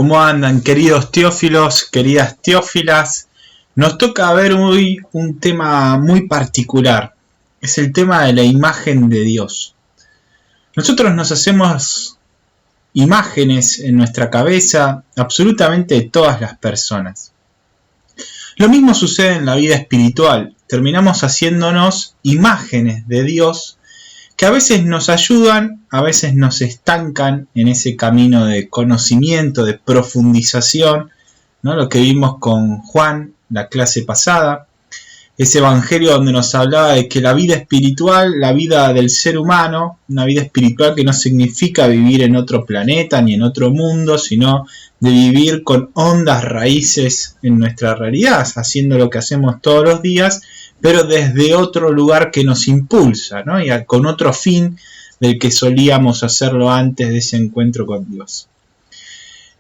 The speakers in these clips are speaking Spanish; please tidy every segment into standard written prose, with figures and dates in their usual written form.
¿Cómo andan, queridos teófilos, queridas teófilas? Nos toca ver hoy un tema muy particular. Es el tema de la imagen de Dios. Nosotros nos hacemos imágenes en nuestra cabeza absolutamente de todas las personas. Lo mismo sucede en la vida espiritual. Terminamos haciéndonos imágenes de Dios que a veces nos ayudan, a veces nos estancan en ese camino de conocimiento, de profundización, ¿no? Lo que vimos con Juan, la clase pasada, ese evangelio donde nos hablaba de que la vida espiritual, la vida del ser humano, una vida espiritual que no significa vivir en otro planeta ni en otro mundo, sino de vivir con hondas raíces en nuestra realidad, haciendo lo que hacemos todos los días, pero desde otro lugar que nos impulsa, ¿no? Y con otro fin del que solíamos hacerlo antes de ese encuentro con Dios.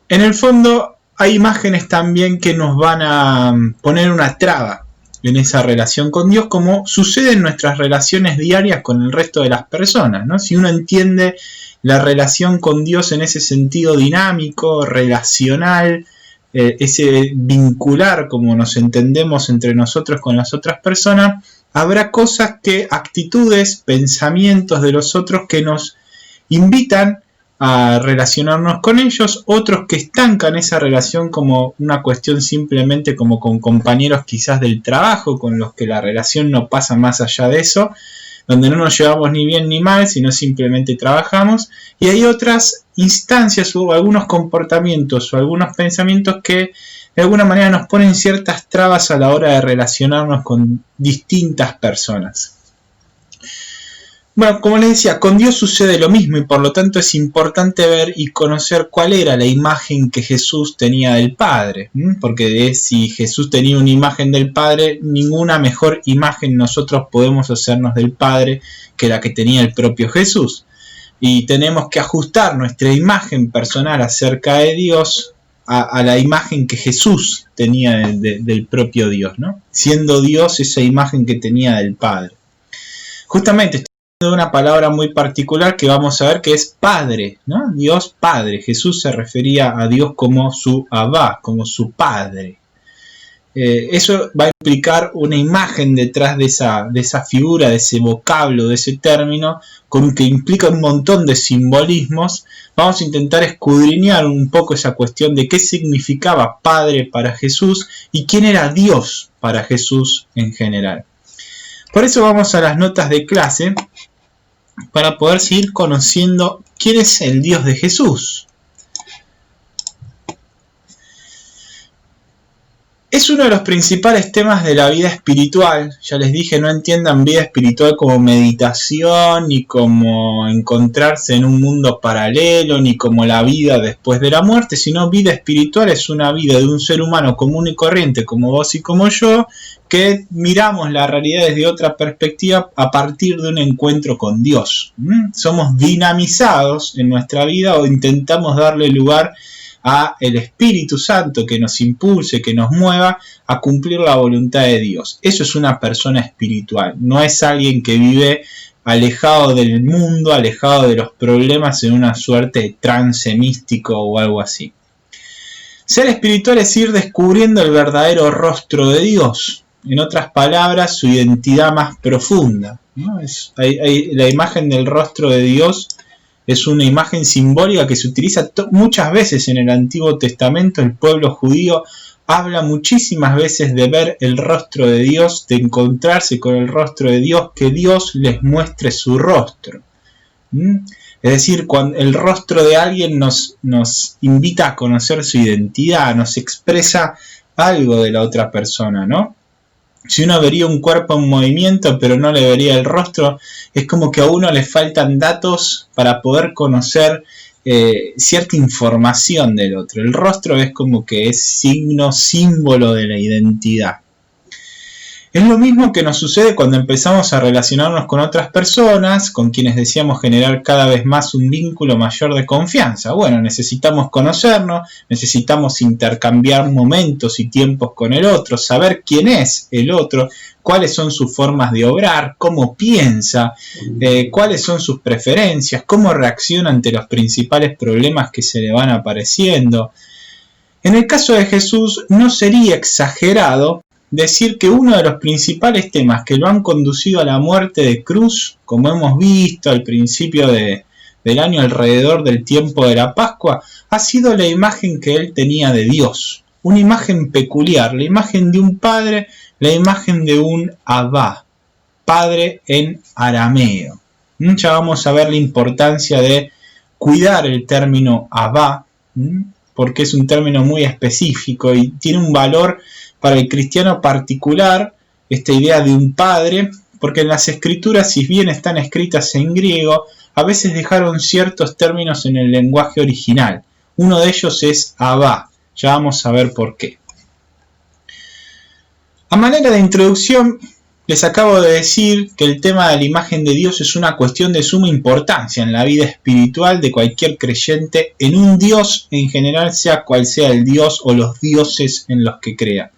En el fondo hay imágenes también que nos van a poner una traba en esa relación con Dios, como sucede en nuestras relaciones diarias con el resto de las personas, ¿no? Si uno entiende la relación con Dios en ese sentido dinámico, relacional, ese vincular como nos entendemos entre nosotros con las otras personas, habrá cosas que, actitudes, pensamientos de los otros que nos invitan a relacionarnos con ellos, otros que estancan esa relación como una cuestión simplemente como con compañeros quizás del trabajo, con los que la relación no pasa más allá de eso, donde no nos llevamos ni bien ni mal, sino simplemente trabajamos, y hay otras instancias o algunos comportamientos o algunos pensamientos que de alguna manera nos ponen ciertas trabas a la hora de relacionarnos con distintas personas. Bueno, como les decía, con Dios sucede lo mismo y por lo tanto es importante ver y conocer cuál era la imagen que Jesús tenía del Padre, porque si Jesús tenía una imagen del Padre, ninguna mejor imagen nosotros podemos hacernos del Padre que la que tenía el propio Jesús. Y tenemos que ajustar nuestra imagen personal acerca de Dios a la imagen que Jesús tenía del propio Dios, ¿no? Siendo Dios esa imagen que tenía del Padre. Justamente de una palabra muy particular que vamos a ver que es Padre, ¿no? Dios Padre. Jesús se refería a Dios como su Abba, como su Padre. Eso va a implicar una imagen detrás de esa figura, de ese vocablo, de ese término, con que implica un montón de simbolismos. Vamos a intentar escudriñar un poco esa cuestión de qué significaba Padre para Jesús y quién era Dios para Jesús en general. Por eso vamos a las notas de clase, para poder seguir conociendo quién es el Dios de Jesús. Es uno de los principales temas de la vida espiritual. Ya les dije, no entiendan vida espiritual como meditación, ni como encontrarse en un mundo paralelo, ni como la vida después de la muerte, sino vida espiritual es una vida de un ser humano común y corriente como vos y como yo, que miramos la realidad desde otra perspectiva a partir de un encuentro con Dios. Somos dinamizados en nuestra vida o intentamos darle lugar a el Espíritu Santo que nos impulse, que nos mueva a cumplir la voluntad de Dios. Eso es una persona espiritual, no es alguien que vive alejado del mundo, alejado de los problemas en una suerte de trance místico o algo así. Ser espiritual es ir descubriendo el verdadero rostro de Dios, en otras palabras, su identidad más profunda, ¿no? La imagen del rostro de Dios es una imagen simbólica que se utiliza muchas veces en el Antiguo Testamento. El pueblo judío habla muchísimas veces de ver el rostro de Dios, de encontrarse con el rostro de Dios, que Dios les muestre su rostro. Es decir, cuando el rostro de alguien nos invita a conocer su identidad, nos expresa algo de la otra persona, ¿no? Si uno vería un cuerpo en movimiento pero no le vería el rostro, es como que a uno le faltan datos para poder conocer cierta información del otro. El rostro es como que es signo, símbolo de la identidad. Es lo mismo que nos sucede cuando empezamos a relacionarnos con otras personas, con quienes deseamos generar cada vez más un vínculo mayor de confianza. Bueno, necesitamos conocernos, necesitamos intercambiar momentos y tiempos con el otro, saber quién es el otro, cuáles son sus formas de obrar, cómo piensa, cuáles son sus preferencias, cómo reacciona ante los principales problemas que se le van apareciendo. En el caso de Jesús, no sería exagerado decir que uno de los principales temas que lo han conducido a la muerte de cruz, como hemos visto al principio del año alrededor del tiempo de la Pascua, ha sido la imagen que él tenía de Dios. Una imagen peculiar, la imagen de un padre, la imagen de un Abba, padre en arameo. Ya vamos a ver la importancia de cuidar el término Abba, porque es un término muy específico y tiene un valor para el cristiano particular, esta idea de un padre, porque en las escrituras, si bien están escritas en griego, a veces dejaron ciertos términos en el lenguaje original. Uno de ellos es Abba. Ya vamos a ver por qué. A manera de introducción, les acabo de decir que el tema de la imagen de Dios es una cuestión de suma importancia en la vida espiritual de cualquier creyente en un Dios en general, sea cual sea el Dios o los dioses en los que crea.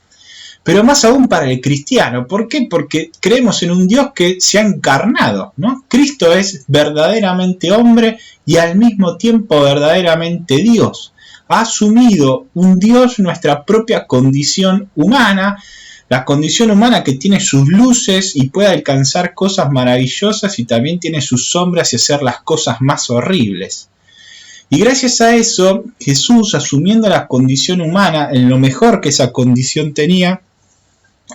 Pero más aún para el cristiano. ¿Por qué? Porque creemos en un Dios que se ha encarnado, ¿no? Cristo es verdaderamente hombre y al mismo tiempo verdaderamente Dios. Ha asumido un Dios nuestra propia condición humana, la condición humana que tiene sus luces y puede alcanzar cosas maravillosas y también tiene sus sombras y hacer las cosas más horribles. Y gracias a eso, Jesús, asumiendo la condición humana en lo mejor que esa condición tenía,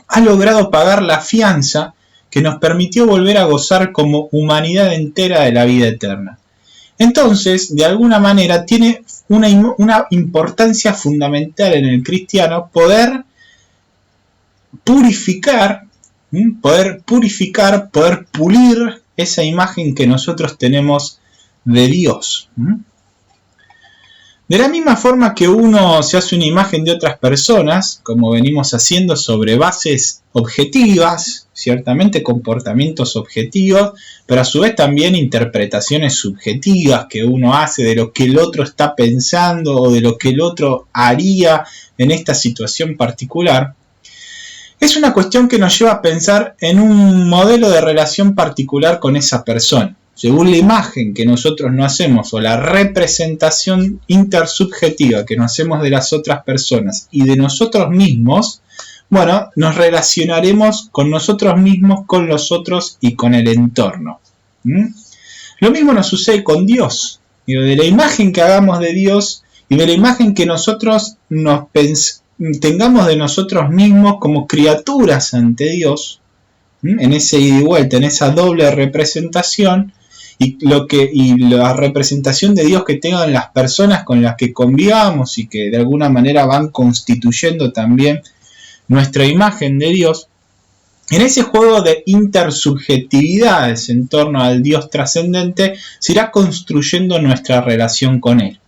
ha logrado pagar la fianza que nos permitió volver a gozar como humanidad entera de la vida eterna. Entonces, de alguna manera, tiene una importancia fundamental en el cristiano poder purificar, poder pulir esa imagen que nosotros tenemos de Dios. De la misma forma que uno se hace una imagen de otras personas, como venimos haciendo sobre bases objetivas, ciertamente comportamientos objetivos, pero a su vez también interpretaciones subjetivas que uno hace de lo que el otro está pensando o de lo que el otro haría en esta situación particular, es una cuestión que nos lleva a pensar en un modelo de relación particular con esa persona. Según la imagen que nosotros nos hacemos o la representación intersubjetiva que nos hacemos de las otras personas y de nosotros mismos, bueno, nos relacionaremos con nosotros mismos, con los otros y con el entorno. Lo mismo nos sucede con Dios. De la imagen que hagamos de Dios y de la imagen que nosotros tengamos de nosotros mismos como criaturas ante Dios, en ese ida y vuelta, en esa doble representación, y la representación de Dios que tengan las personas con las que convivamos y que de alguna manera van constituyendo también nuestra imagen de Dios, en ese juego de intersubjetividades en torno al Dios trascendente se irá construyendo nuestra relación con Él.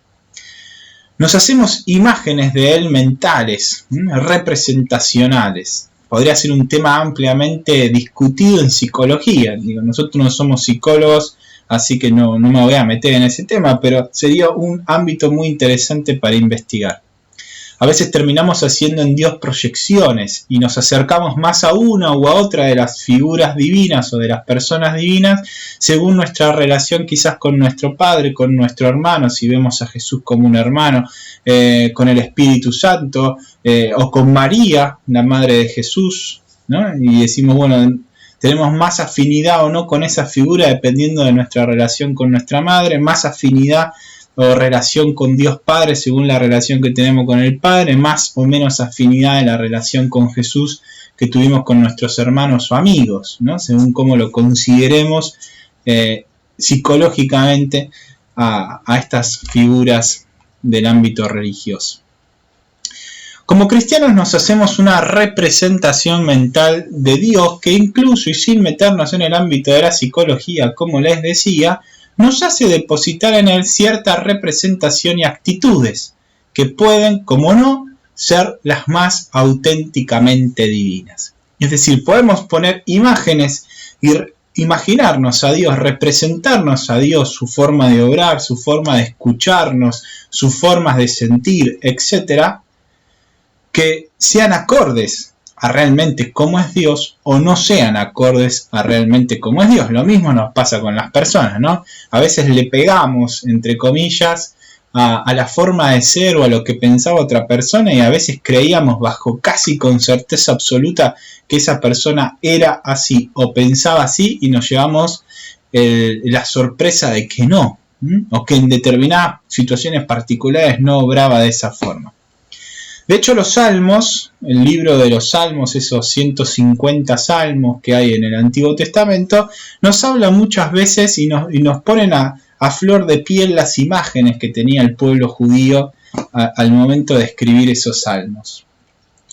Nos hacemos imágenes de Él mentales, representacionales. Podría ser un tema ampliamente discutido en psicología. Nosotros no somos psicólogos, así que no me voy a meter en ese tema, pero sería un ámbito muy interesante para investigar. A veces terminamos haciendo en Dios proyecciones y nos acercamos más a una u a otra de las figuras divinas o de las personas divinas según nuestra relación quizás con nuestro Padre, con nuestro hermano, si vemos a Jesús como un hermano, con el Espíritu Santo o con María, la Madre de Jesús, ¿no? Y decimos, bueno, tenemos más afinidad o no con esa figura dependiendo de nuestra relación con nuestra Madre, más afinidad o relación con Dios Padre según la relación que tenemos con el Padre, más o menos afinidad en la relación con Jesús que tuvimos con nuestros hermanos o amigos, ¿no? Según cómo lo consideremos psicológicamente a estas figuras del ámbito religioso. Como cristianos nos hacemos una representación mental de Dios que incluso y sin meternos en el ámbito de la psicología, como les decía, nos hace depositar en Él cierta representación y actitudes que pueden, como no, ser las más auténticamente divinas. Es decir, podemos poner imágenes y imaginarnos a Dios, representarnos a Dios, su forma de obrar, su forma de escucharnos, sus formas de sentir, etc., que sean acordes a realmente cómo es Dios o no sean acordes a realmente cómo es Dios. Lo mismo nos pasa con las personas, ¿no? A veces le pegamos, entre comillas, a la forma de ser o a lo que pensaba otra persona, y a veces creíamos bajo casi con certeza absoluta que esa persona era así o pensaba así, y nos llevamos la sorpresa de que no, o que en determinadas situaciones particulares no obraba de esa forma. De hecho, los salmos, el libro de los salmos, esos 150 salmos que hay en el Antiguo Testamento, nos habla muchas veces y nos ponen a flor de piel las imágenes que tenía el pueblo judío al momento de escribir esos salmos.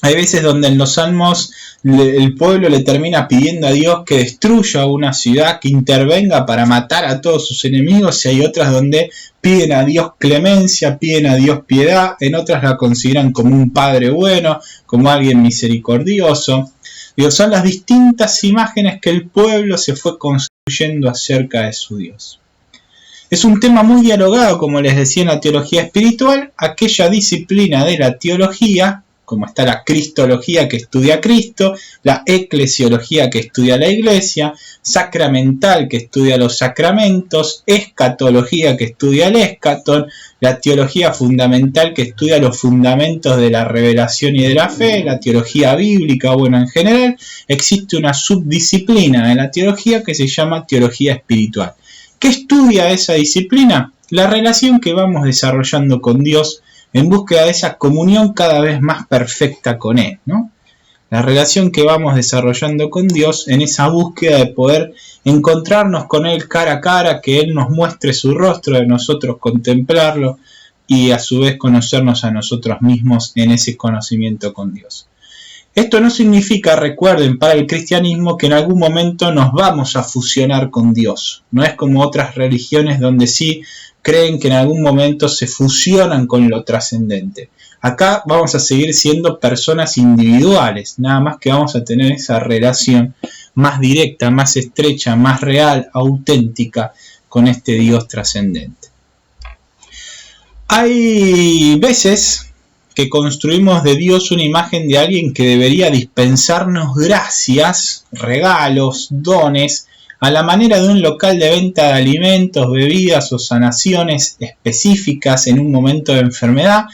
Hay veces donde en los salmos el pueblo le termina pidiendo a Dios que destruya una ciudad, que intervenga para matar a todos sus enemigos, y hay otras donde piden a Dios clemencia, piden a Dios piedad, en otras la consideran como un padre bueno, como alguien misericordioso. Son las distintas imágenes que el pueblo se fue construyendo acerca de su Dios. Es un tema muy dialogado, como les decía, en la teología espiritual, aquella disciplina de la teología, como está la cristología que estudia a Cristo, la eclesiología que estudia a la iglesia, sacramental que estudia los sacramentos, escatología que estudia el escatón, la teología fundamental que estudia los fundamentos de la revelación y de la fe, la teología bíblica, bueno, en general existe una subdisciplina en la teología que se llama teología espiritual. ¿Qué estudia esa disciplina? La relación que vamos desarrollando con Dios en búsqueda de esa comunión cada vez más perfecta con Él, ¿no? La relación que vamos desarrollando con Dios en esa búsqueda de poder encontrarnos con Él cara a cara, que Él nos muestre su rostro, de nosotros contemplarlo y a su vez conocernos a nosotros mismos en ese conocimiento con Dios. Esto no significa, recuerden, para el cristianismo que en algún momento nos vamos a fusionar con Dios. No es como otras religiones donde sí creen que en algún momento se fusionan con lo trascendente. Acá vamos a seguir siendo personas individuales, nada más que vamos a tener esa relación más directa, más estrecha, más real, auténtica con este Dios trascendente. Hay veces que construimos de Dios una imagen de alguien que debería dispensarnos gracias, regalos, dones, a la manera de un local de venta de alimentos, bebidas o sanaciones específicas en un momento de enfermedad,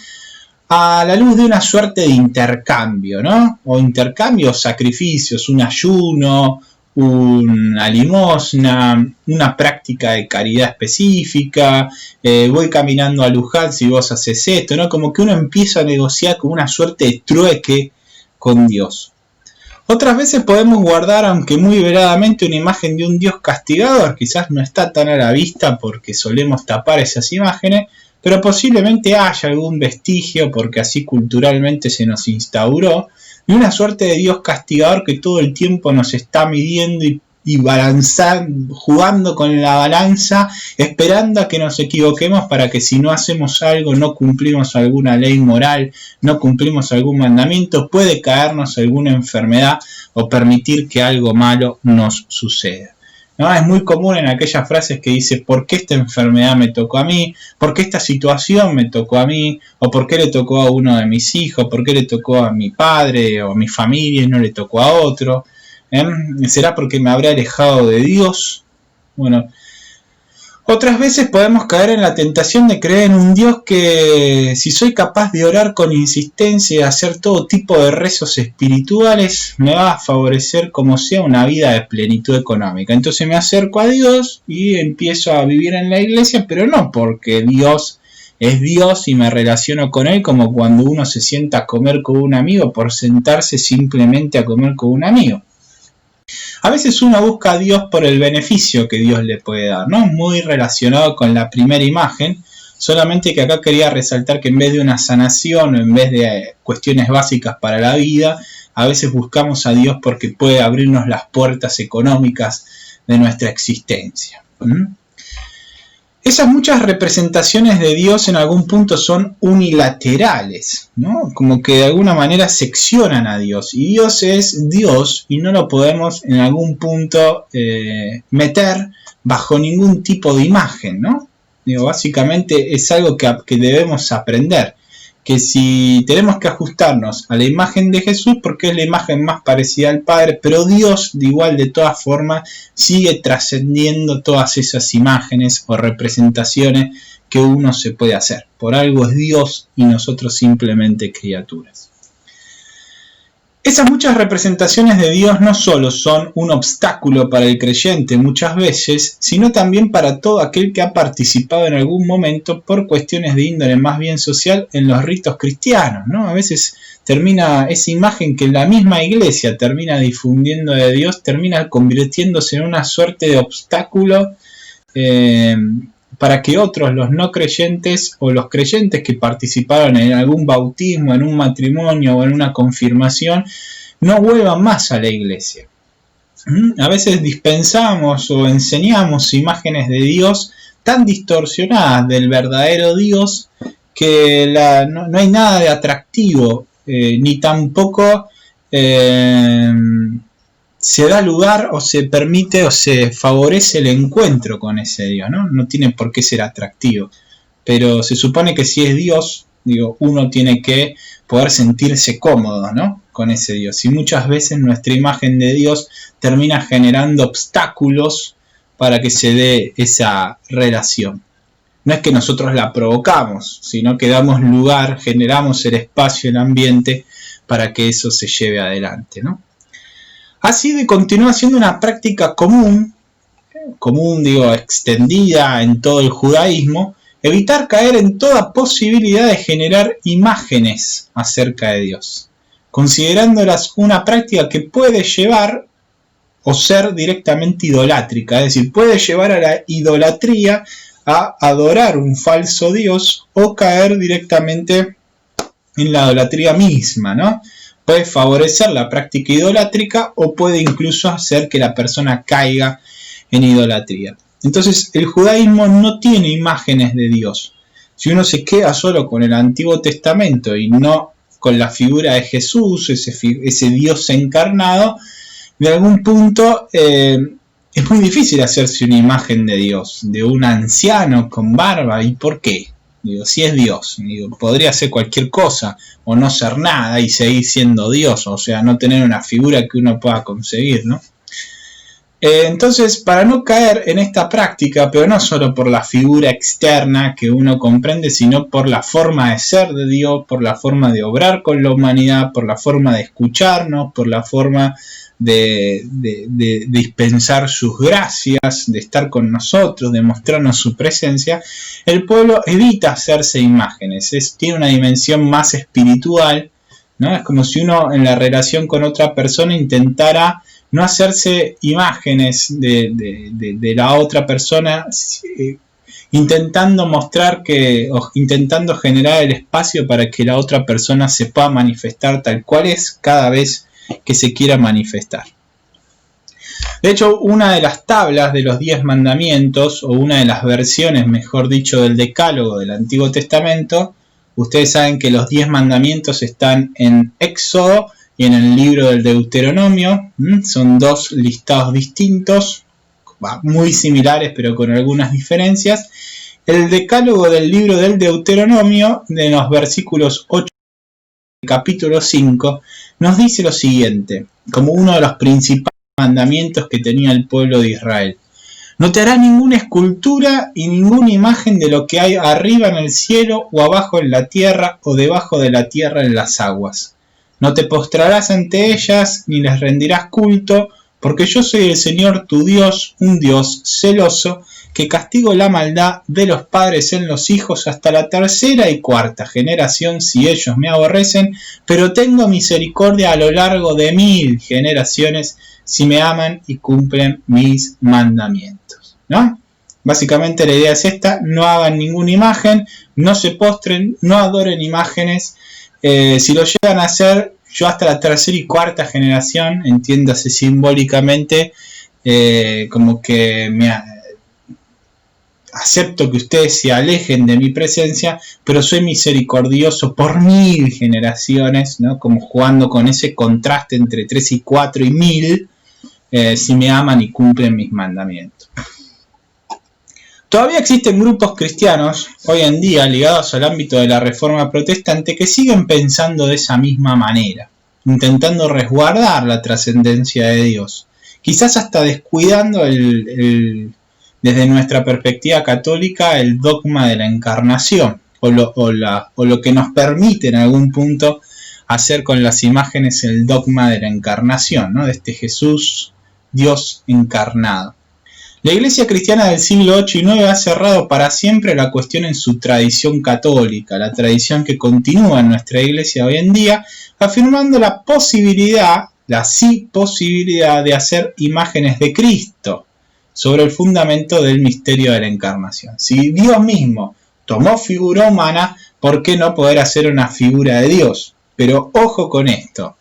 a la luz de una suerte de intercambio, ¿no? O intercambio, sacrificios, un ayuno, una limosna, una práctica de caridad específica, voy caminando a Luján si vos haces esto, ¿no? Como que uno empieza a negociar con una suerte de trueque con Dios. Otras veces podemos guardar, aunque muy veladamente, una imagen de un Dios castigador. Quizás no está tan a la vista porque solemos tapar esas imágenes, pero posiblemente haya algún vestigio porque así culturalmente se nos instauró, de una suerte de Dios castigador que todo el tiempo nos está midiendo y balanzando, jugando con la balanza, esperando a que nos equivoquemos para que si no hacemos algo, no cumplimos alguna ley moral, no cumplimos algún mandamiento, puede caernos alguna enfermedad o permitir que algo malo nos suceda. ¿No? Es muy común en aquellas frases que dice ¿por qué esta enfermedad me tocó a mí? ¿Por qué esta situación me tocó a mí? ¿O por qué le tocó a uno de mis hijos? ¿Por qué le tocó a mi padre o a mi familia y no le tocó a otro? ¿Será porque me habré alejado de Dios? Bueno, otras veces podemos caer en la tentación de creer en un Dios que, si soy capaz de orar con insistencia y hacer todo tipo de rezos espirituales, me va a favorecer como sea una vida de plenitud económica. Entonces me acerco a Dios y empiezo a vivir en la iglesia, pero no porque Dios es Dios y me relaciono con Él como cuando uno se sienta a comer con un amigo por sentarse simplemente a comer con un amigo. A veces uno busca a Dios por el beneficio que Dios le puede dar, ¿no? Muy relacionado con la primera imagen, solamente que acá quería resaltar que en vez de una sanación o en vez de cuestiones básicas para la vida, a veces buscamos a Dios porque puede abrirnos las puertas económicas de nuestra existencia. Esas muchas representaciones de Dios en algún punto son unilaterales, ¿no? Como que de alguna manera seccionan a Dios. Y Dios es Dios y no lo podemos en algún punto meter bajo ningún tipo de imagen, ¿no? Digo, básicamente es algo que debemos aprender. que si tenemos que ajustarnos a la imagen de Jesús porque es la imagen más parecida al Padre, pero Dios de igual de todas formas sigue trascendiendo todas esas imágenes o representaciones que uno se puede hacer. Por algo es Dios y nosotros simplemente criaturas. Esas muchas representaciones de Dios no solo son un obstáculo para el creyente muchas veces, sino también para todo aquel que ha participado en algún momento por cuestiones de índole más bien social en los ritos cristianos, ¿no? A veces termina esa imagen que la misma iglesia termina difundiendo de Dios, termina convirtiéndose en una suerte de obstáculo para que otros, los no creyentes o los creyentes que participaron en algún bautismo, en un matrimonio o en una confirmación, no vuelvan más a la iglesia. A veces dispensamos o enseñamos imágenes de Dios tan distorsionadas del verdadero Dios que no hay nada de atractivo, ni tampoco se da lugar o se permite o se favorece el encuentro con ese Dios, ¿no? No tiene por qué ser atractivo, pero se supone que si es Dios, uno tiene que poder sentirse cómodo, ¿no? Con ese Dios. Y muchas veces nuestra imagen de Dios termina generando obstáculos para que se dé esa relación. No es que nosotros la provocamos, sino que damos lugar, generamos el espacio, el ambiente para que eso se lleve adelante, ¿no? Así continúa siendo una práctica común, extendida en todo el judaísmo, evitar caer en toda posibilidad de generar imágenes acerca de Dios, considerándolas una práctica que puede llevar o ser directamente idolátrica, es decir, puede llevar a la idolatría, a adorar un falso Dios o caer directamente en la idolatría misma, ¿no? Puede favorecer la práctica idolátrica o puede incluso hacer que la persona caiga en idolatría. Entonces, el judaísmo no tiene imágenes de Dios. Si uno se queda solo con el Antiguo Testamento y no con la figura de Jesús, ese Dios encarnado, de algún punto es muy difícil hacerse una imagen de Dios, de un anciano con barba. ¿Y por qué? Si es Dios, podría ser cualquier cosa o no ser nada y seguir siendo Dios, o sea, no tener una figura que uno pueda conseguir, ¿no? Entonces, para no caer en esta práctica, pero no solo por la figura externa que uno comprende, sino por la forma de ser de Dios, por la forma de obrar con la humanidad, por la forma de escucharnos, por la forma de dispensar sus gracias, de estar con nosotros, de mostrarnos su presencia, el pueblo evita hacerse imágenes, tiene una dimensión más espiritual, ¿no? Es como si uno en la relación con otra persona intentara no hacerse imágenes de la otra persona, intentando mostrar o intentando generar el espacio para que la otra persona se pueda manifestar tal cual es cada vez que se quiera manifestar. De hecho, una de las tablas de los 10 mandamientos, o una de las versiones, mejor dicho, del Decálogo del Antiguo Testamento, ustedes saben que los 10 mandamientos están en Éxodo y en el libro del Deuteronomio. Son dos listados distintos, muy similares pero con algunas diferencias. El Decálogo del libro del Deuteronomio, de los versículos 8 del capítulo 5, nos dice lo siguiente, como uno de los principales mandamientos que tenía el pueblo de Israel: no te harás ninguna escultura y ninguna imagen de lo que hay arriba en el cielo o abajo en la tierra o debajo de la tierra en las aguas. No te postrarás ante ellas ni les rendirás culto, porque yo soy el Señor tu Dios, un Dios celoso, que castigo la maldad de los padres en los hijos hasta la tercera y cuarta generación si ellos me aborrecen, pero tengo misericordia a lo largo de 1000 generaciones si me aman y cumplen mis mandamientos, ¿no? Básicamente la idea es esta: no hagan ninguna imagen, no se postren, no adoren imágenes. Si lo llegan a hacer, yo hasta la tercera y cuarta generación, entiéndase simbólicamente, como que acepto que ustedes se alejen de mi presencia, pero soy misericordioso por 1000 generaciones, ¿no? Como jugando con ese contraste entre 3 y 4 y 1000, si me aman y cumplen mis mandamientos. Todavía existen grupos cristianos hoy en día ligados al ámbito de la Reforma Protestante que siguen pensando de esa misma manera, intentando resguardar la trascendencia de Dios, quizás hasta descuidando desde nuestra perspectiva católica el dogma de la encarnación o lo que nos permite en algún punto hacer con las imágenes el dogma de la encarnación, ¿no? De este Jesús, Dios encarnado. La Iglesia cristiana del siglo VIII y IX ha cerrado para siempre la cuestión en su tradición católica, la tradición que continúa en nuestra Iglesia hoy en día, afirmando la posibilidad de hacer imágenes de Cristo sobre el fundamento del misterio de la encarnación. Si Dios mismo tomó figura humana, ¿por qué no poder hacer una figura de Dios? Pero ojo con esto.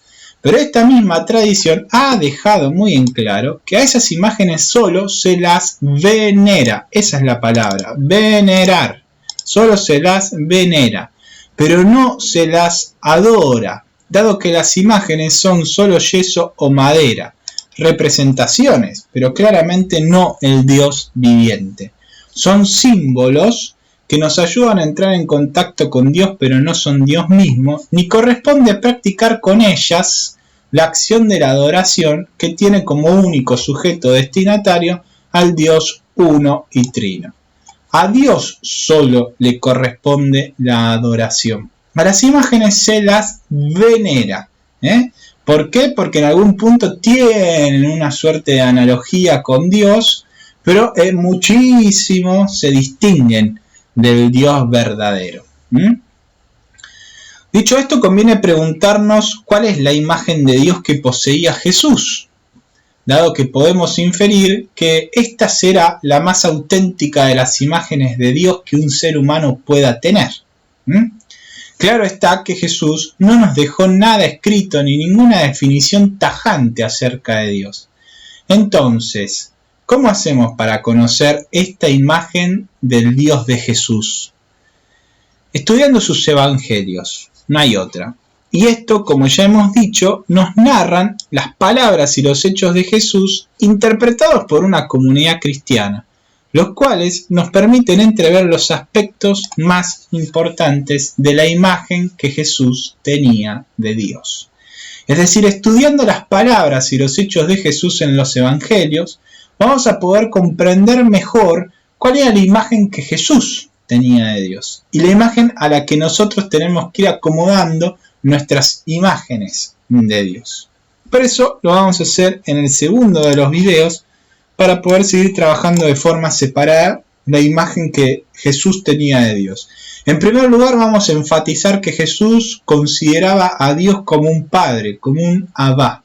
Pero esta misma tradición ha dejado muy en claro que a esas imágenes solo se las venera. Esa es la palabra, venerar. Solo se las venera, pero no se las adora, dado que las imágenes son solo yeso o madera, representaciones, pero claramente no el Dios viviente. Son símbolos que nos ayudan a entrar en contacto con Dios, pero no son Dios mismo, ni corresponde practicar con ellas la acción de la adoración que tiene como único sujeto destinatario al Dios uno y trino. A Dios solo le corresponde la adoración. A las imágenes se las venera. ¿Por qué? Porque en algún punto tienen una suerte de analogía con Dios, pero muchísimo se distinguen del Dios verdadero. Dicho esto, conviene preguntarnos cuál es la imagen de Dios que poseía Jesús, dado que podemos inferir que esta será la más auténtica de las imágenes de Dios que un ser humano pueda tener. Claro está que Jesús no nos dejó nada escrito ni ninguna definición tajante acerca de Dios. Entonces, ¿cómo hacemos para conocer esta imagen del Dios de Jesús? Estudiando sus evangelios, no hay otra. Y esto, como ya hemos dicho, nos narran las palabras y los hechos de Jesús interpretados por una comunidad cristiana, los cuales nos permiten entrever los aspectos más importantes de la imagen que Jesús tenía de Dios. Es decir, estudiando las palabras y los hechos de Jesús en los evangelios, vamos a poder comprender mejor cuál era la imagen que Jesús tenía de Dios y la imagen a la que nosotros tenemos que ir acomodando nuestras imágenes de Dios. Por eso lo vamos a hacer en el segundo de los videos para poder seguir trabajando de forma separada la imagen que Jesús tenía de Dios. En primer lugar, vamos a enfatizar que Jesús consideraba a Dios como un padre, como un Abba.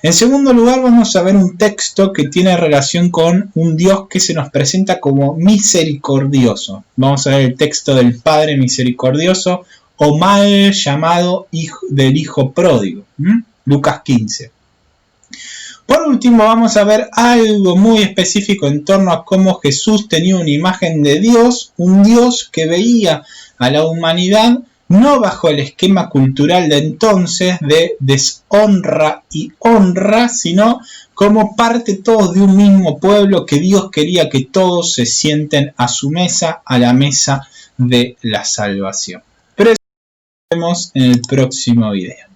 En segundo lugar, vamos a ver un texto que tiene relación con un Dios que se nos presenta como misericordioso. Vamos a ver el texto del Padre misericordioso o mal llamado del Hijo pródigo, Lucas 15. Por último, vamos a ver algo muy específico en torno a cómo Jesús tenía una imagen de Dios, un Dios que veía a la humanidad no bajo el esquema cultural de entonces de deshonra y honra, sino como parte todos de un mismo pueblo que Dios quería que todos se sienten a su mesa, a la mesa de la salvación. Pero eso lo vemos en el próximo video.